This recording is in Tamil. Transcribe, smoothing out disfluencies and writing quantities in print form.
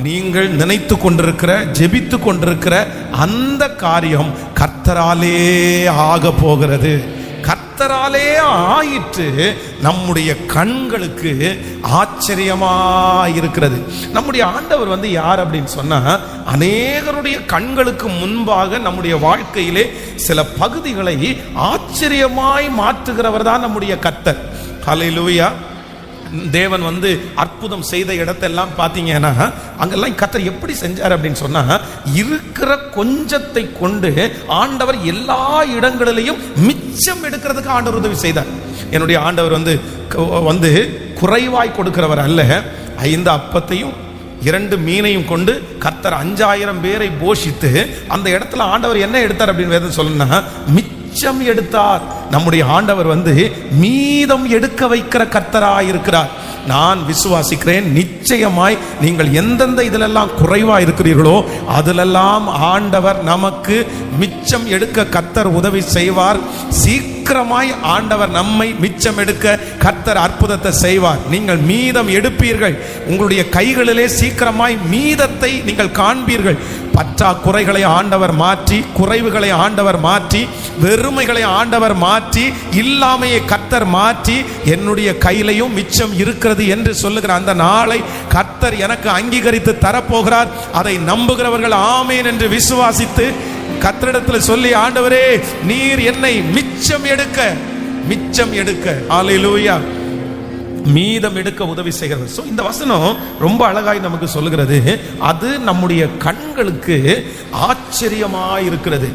நீங்கள் நினைத்து கொண்டிருக்கிற ஜெபித்து கொண்டிருக்கிற அந்த காரியம் கர்த்தராலே ஆக போகிறது. கர்த்தராலே ஆயிற்று. நம்முடைய கண்களுக்கு ஆச்சரியமா இருக்கிறது. நம்முடைய ஆண்டவர் யார் அப்படின்னு சொன்னா, அநேகருடைய கண்களுக்கு முன்பாக நம்முடைய வாழ்க்கையிலே சில பகுதிகளை ஆச்சரியமாய் மாற்றுகிறவர் தான் நம்முடைய கர்த்தர். ஹல்லேலூயா. தேவன் அற்புதம் செய்த இடத்தெல்லாம் பார்த்தீங்கன்னா, அங்கெல்லாம் கர்த்தர் எப்படி செஞ்சார் அப்படின்னு சொன்னா, இருக்கிற கொஞ்சத்தை கொண்டு ஆண்டவர் எல்லா இடங்களிலையும் மிச்சம் எடுக்கிறதுக்கு ஆண்டவர் உதவி செய்தார். என்னுடைய ஆண்டவர் குறைவாய் கொடுக்கிறவர் அல்ல. 5 அப்பத்தையும் 2 மீனையும் கொண்டு கர்த்தர் 5000 பேரை போஷித்து அந்த இடத்துல ஆண்டவர் என்ன எடுத்தார் அப்படின்னு வேதம் சொல்லணும்னா, மிச்சம் எடுத்தார். நம்முடைய ஆண்டவர் மீதம் எடுக்க வைக்கிற கர்த்தராய் இருக்கிறார். நான் விசுவாசிக்கிறேன், நிச்சயமாய் நீங்கள் எந்தெந்த இதிலெல்லாம் குறைவா இருக்கிறீர்களோ அதிலெல்லாம் ஆண்டவர் நமக்கு மிச்சம் எடுக்க கர்த்தர் உதவி செய்வார். சீக்கிரமாய் ஆண்டவர் நம்மை மிச்சம் எடுக்க கர்த்தர் அற்புதத்தை செய்வார். நீங்கள் மீதம் எடுப்பீர்கள். உங்களுடைய கைகளிலே சீக்கிரமாய் மீதத்தை நீங்கள் காண்பீர்கள். பற்றாக்குறைகளை ஆண்டவர் மாற்றி, குறைவுகளை ஆண்டவர் மாற்றி, வெறுமைகளை ஆண்டவர் மாற்றி, இல்லாமையை கர்த்தர் மாற்றி, என்னுடைய கையிலையும் மிச்சம் இருக்கிறது என்று சொல்லுகிற அந்த நாளை கர்த்தர் எனக்கு அங்கீகரித்து தரப்போகிறார். அதை நம்புகிறவர்கள் ஆமேன் என்று விசுவாசித்து கர்த்தரிடத்தில் சொல்லி, ஆண்டவரே நீர் என்னை மிச்சம் எடுக்க ஹல்லேலூயா, மீதம் எடுக்க உதவி செய்கிறது. சோ இந்த வசனம் ரொம்ப அழகாய் நமக்கு சொல்லுகிறது. அது நம்முடைய கண்களுக்கு ஆச்சரியமாய் இருக்கிறது.